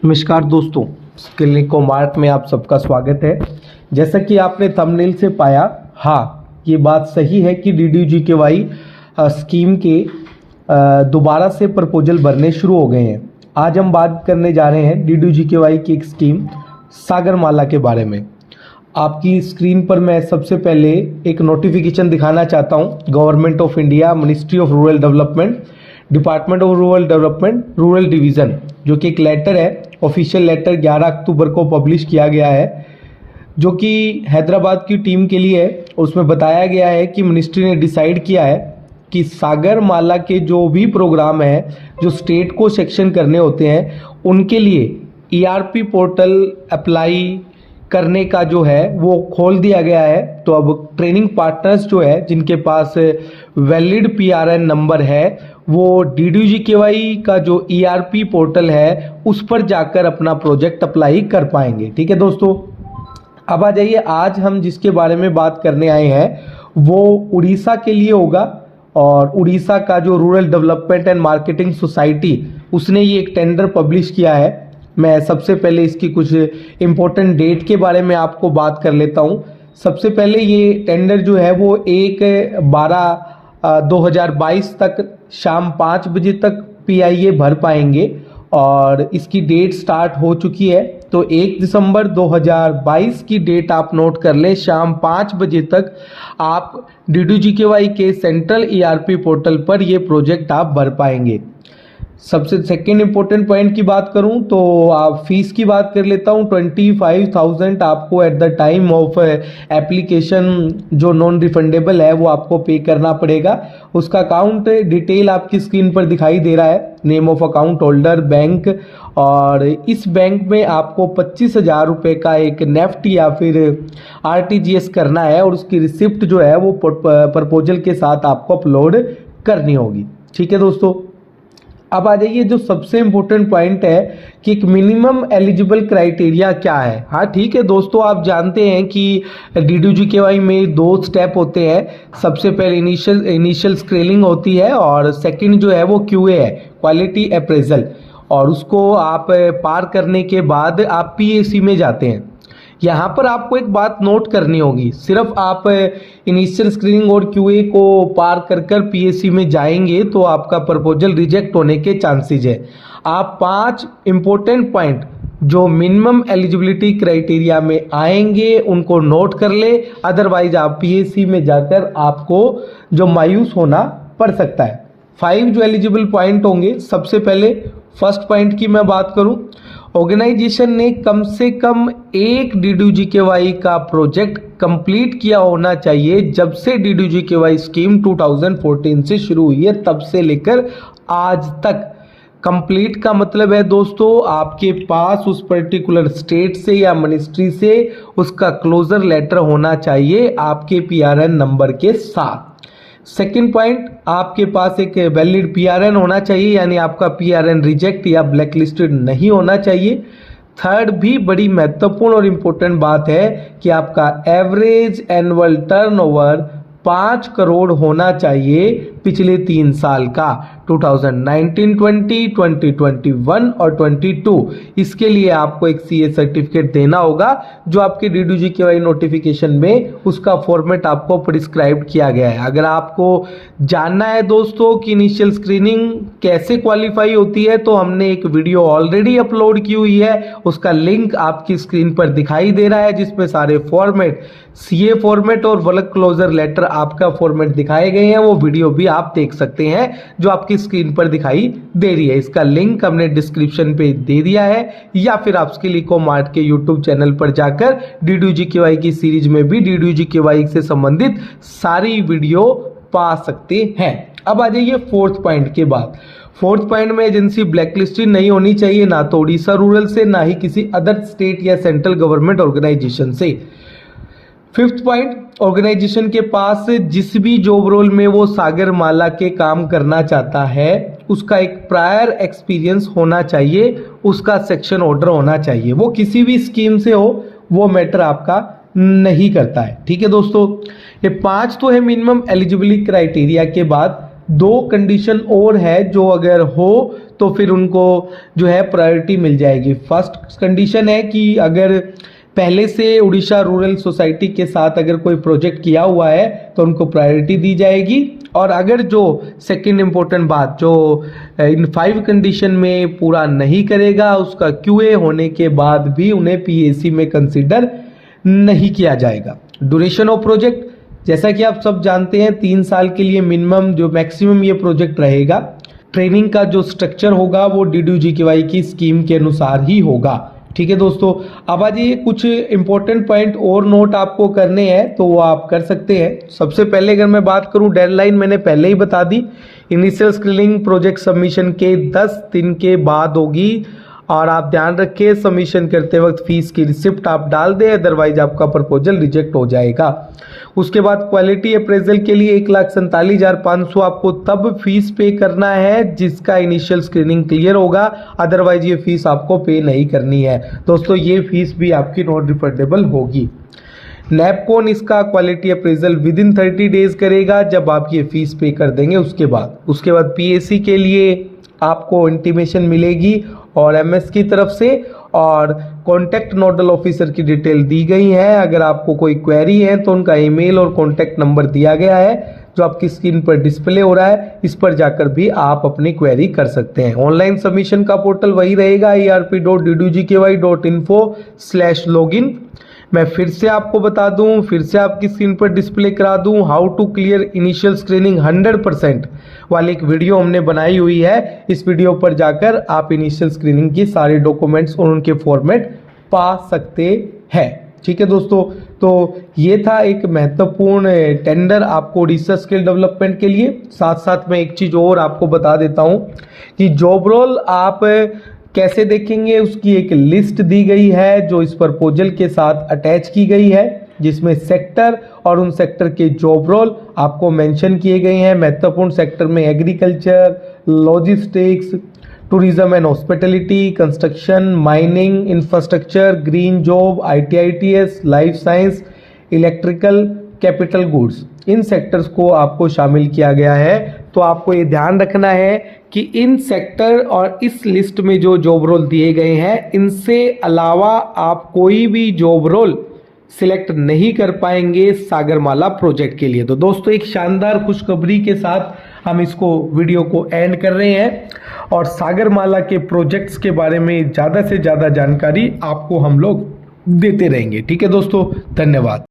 नमस्कार दोस्तों, स्किल को मार्ट में आप सबका स्वागत है। जैसा कि आपने थंबनेल से पाया, हाँ ये बात सही है कि DDU-GKY स्कीम के दोबारा से प्रपोजल भरने शुरू हो गए हैं। आज हम बात करने जा रहे हैं DDU-GKY की एक स्कीम सागरमाला के बारे में। आपकी स्क्रीन पर मैं सबसे पहले एक नोटिफिकेशन दिखाना चाहता हूँ। Government of India, ministry of rural development, department of rural development, rural division, जो कि एक लेटर है, ऑफिशियल लेटर 11 अक्टूबर को पब्लिश किया गया है, जो कि हैदराबाद की टीम के लिए है। उसमें बताया गया है कि मिनिस्ट्री ने डिसाइड किया है कि सागरमाला के जो भी प्रोग्राम है, जो स्टेट को सेक्शन करने होते हैं, उनके लिए ERP पोर्टल अप्लाई करने का जो है वो खोल दिया गया है। तो अब ट्रेनिंग पार्टनर्स जो है, जिनके पास वैलिड PRN नंबर है, वो DDU-GKY का जो ERP पोर्टल है उस पर जाकर अपना प्रोजेक्ट अप्लाई कर पाएंगे। ठीक है दोस्तों, अब आ जाइए, आज हम जिसके बारे में बात करने आए हैं वो उड़ीसा के लिए होगा। और उड़ीसा का जो rural development and marketing society, उसने ये एक टेंडर पब्लिश किया है। मैं सबसे पहले इसकी कुछ इम्पोर्टेंट डेट के बारे में आपको बात कर लेता हूँ। सबसे पहले ये टेंडर जो है वो 1/12/2022 तक शाम 5 बजे तक PIA भर पाएंगे और इसकी डेट स्टार्ट हो चुकी है। तो 1 दिसंबर 2022 की डेट आप नोट कर लें, शाम 5 बजे तक आप DDU-GKY के सेंट्रल ERP पोर्टल पर ये प्रोजेक्ट आप भर पाएंगे। सबसे सेकेंड इम्पोर्टेंट पॉइंट की बात करूं तो आप फीस की बात कर लेता हूं। 25,000 आपको at the time of application जो नॉन रिफंडेबल है वो आपको पे करना पड़ेगा। उसका अकाउंट डिटेल आपकी स्क्रीन पर दिखाई दे रहा है, name of account holder, bank, और इस बैंक में आपको 25,000 रुपये का एक नेफ्ट या फिर RTGS करना है और उसकी रिसिप्ट जो है वो प्रपोजल के साथ आपको अपलोड करनी होगी। ठीक है दोस्तों, अब आ जाइए, जो सबसे इम्पोर्टेंट पॉइंट है कि एक मिनिमम एलिजिबल क्राइटेरिया क्या है। हाँ ठीक है दोस्तों, आप जानते हैं कि DDU-GKY में 2 स्टेप होते हैं। सबसे पहले इनिशियल स्क्रीनिंग होती है और सेकंड जो है वो QA है, क्वालिटी अप्रेजल, और उसको आप पार करने के बाद आप PAC में जाते हैं। यहाँ पर आपको एक बात नोट करनी होगी, सिर्फ आप इनिशियल स्क्रीनिंग और QA को पार कर PAC में जाएंगे तो आपका प्रपोजल रिजेक्ट होने के चांसेस है। आप 5 इम्पोर्टेंट पॉइंट जो मिनिमम एलिजिबिलिटी क्राइटेरिया में आएंगे उनको नोट कर ले, अदरवाइज आप PAC में जाकर आपको जो मायूस होना पड़ सकता है। 5 जो एलिजिबल पॉइंट होंगे, सबसे पहले फर्स्ट पॉइंट की मैं बात करूं, ऑर्गेनाइजेशन ने कम से कम एक DDU-GKY का प्रोजेक्ट कंप्लीट किया होना चाहिए। जब से DDU-GKY स्कीम 2014 से शुरू हुई है तब से लेकर आज तक। कंप्लीट का मतलब है दोस्तों, आपके पास उस पर्टिकुलर स्टेट से या मिनिस्ट्री से उसका क्लोजर लेटर होना चाहिए आपके PRN नंबर के साथ। सेकेंड पॉइंट, आपके पास एक वैलिड PRN होना चाहिए, यानी आपका PRN रिजेक्ट या ब्लैक लिस्टेड नहीं होना चाहिए। थर्ड भी बड़ी महत्वपूर्ण और इम्पोर्टेंट बात है कि आपका एवरेज एनुअल टर्नओवर 5 करोड़ होना चाहिए पिछले 3 साल का, 2019-20, 2021 और 22। इसके लिए आपको एक CA सर्टिफिकेट देना होगा जो आपके DDU-GKY नोटिफिकेशन में उसका फॉर्मेट आपको प्रिस्क्राइब किया गया है। अगर आपको जानना है दोस्तों कि इनिशियल स्क्रीनिंग कैसे क्वालिफाई होती है तो हमने एक वीडियो ऑलरेडी अपलोड की हुई है, उसका लिंक आपकी स्क्रीन पर दिखाई दे रहा है, जिसमें सारे फॉर्मेट, CA फॉर्मेट और वर्क क्लोजर लेटर आपका फॉर्मेट दिखाए गए हैं। वो वीडियो भी आप देख सकते हैं जो आपकी स्क्रीन पर दिखाई दे रही है। इसका लिंक हमने डिस्क्रिप्शन पे दे दिया है, या फिर आप स्किल मार्ट के YouTube चैनल पर जाकर DDU-GKY की सीरीज में भी DDU-GKY से संबंधित सारी वीडियो पा सकते हैं। अब आ जाइए फोर्थ पॉइंट के बाद। फोर्थ पॉइंट में एजेंसी ब्लैकलिस्टेड नहीं होनी चाहिए, ना तो उड़ीसा रूरल से, ना ही किसी अदर स्टेट या सेंट्रल गवर्नमेंट ऑर्गेनाइजेशन से। फिफ्थ पॉइंट, ऑर्गेनाइजेशन के पास जिस भी जॉब रोल में वो सागरमाला के काम करना चाहता है उसका एक प्रायर एक्सपीरियंस होना चाहिए, उसका सेक्शन ऑर्डर होना चाहिए। वो किसी भी स्कीम से हो, वो मैटर आपका नहीं करता है। ठीक है दोस्तों, ये 5 तो है मिनिमम एलिजिबिलिटी क्राइटेरिया के बाद 2 कंडीशन और है जो अगर हो तो फिर उनको जो है प्रायोरिटी मिल जाएगी। फर्स्ट कंडीशन है कि अगर पहले से उड़ीसा रूरल सोसाइटी के साथ अगर कोई प्रोजेक्ट किया हुआ है तो उनको प्रायोरिटी दी जाएगी, और अगर जो सेकंड इम्पोर्टेंट बात जो इन 5 कंडीशन में पूरा नहीं करेगा उसका QA होने के बाद भी उन्हें PAC में कंसिडर नहीं किया जाएगा। ड्यूरेशन ऑफ प्रोजेक्ट जैसा कि आप सब जानते हैं 3 साल के लिए मिनिमम जो मैक्सिमम ये प्रोजेक्ट रहेगा। ट्रेनिंग का जो स्ट्रक्चर होगा वो DDU-GKY की स्कीम के अनुसार ही होगा। ठीक है दोस्तों, अब आज ये कुछ इंपॉर्टेंट पॉइंट और नोट आपको करने हैं तो वो आप कर सकते हैं। सबसे पहले अगर मैं बात करूं डेडलाइन मैंने पहले ही बता दी, इनिशियल स्क्रीनिंग प्रोजेक्ट सबमिशन के 10 दिन के बाद होगी, और आप ध्यान रखें सबमिशन करते वक्त फीस की रिसिप्ट आप डाल दें, अदरवाइज आपका प्रपोजल रिजेक्ट हो जाएगा। उसके बाद क्वालिटी अप्रेजल के लिए 1,47,500 आपको तब फीस पे करना है जिसका इनिशियल स्क्रीनिंग क्लियर होगा, अदरवाइज ये फीस आपको पे नहीं करनी है। दोस्तों ये फीस भी आपकी नॉन रिफंडेबल होगी। नैपकॉन इसका quality appraisal with in 30 days करेगा जब आप ये फीस पे कर देंगे। उसके बाद PAC के लिए आपको इंटीमेशन मिलेगी और MS की तरफ से, और कॉन्टैक्ट नोडल ऑफिसर की डिटेल दी गई है। अगर आपको कोई क्वेरी है तो उनका ईमेल और कॉन्टैक्ट नंबर दिया गया है जो आपकी स्क्रीन पर डिस्प्ले हो रहा है, इस पर जाकर भी आप अपनी क्वेरी कर सकते हैं। ऑनलाइन सबमिशन का पोर्टल वही रहेगा erp.ddugky.info/login। मैं फिर से आपको बता दूं, फिर से आपकी स्क्रीन पर डिस्प्ले करा दूं, how to clear initial screening 100% वाली एक वीडियो हमने बनाई हुई है। इस वीडियो पर जाकर आप इनिशियल स्क्रीनिंग की सारे डॉक्यूमेंट्स और उनके फॉर्मेट पा सकते हैं। ठीक है दोस्तों, तो ये था एक महत्वपूर्ण टेंडर आपको उड़ीसा स्किल डेवलपमेंट के लिए। साथ साथ मैं एक चीज़ और आपको बता देता हूँ कि जॉब रोल आप कैसे देखेंगे, उसकी एक लिस्ट दी गई है जो इस प्रपोजल के साथ अटैच की गई है, जिसमें सेक्टर और उन सेक्टर के जॉब रोल आपको मेंशन किए गए हैं। महत्वपूर्ण सेक्टर में agriculture, logistics, tourism and hospitality, construction, mining, infrastructure, green job, ITITS, life science, electrical, capital goods, in sectors को आपको शामिल किया गया है। तो आपको ये ध्यान रखना है कि इन सेक्टर और इस लिस्ट में जो जॉब रोल दिए गए हैं इनसे अलावा आप कोई भी जॉब रोल सिलेक्ट नहीं कर पाएंगे सागरमाला प्रोजेक्ट के लिए। तो दोस्तों एक शानदार खुशखबरी के साथ हम इसको वीडियो को एंड कर रहे हैं, और सागरमाला के प्रोजेक्ट्स के बारे में ज़्यादा से ज़्यादा जानकारी आपको हम लोग देते रहेंगे। ठीक है दोस्तों, धन्यवाद।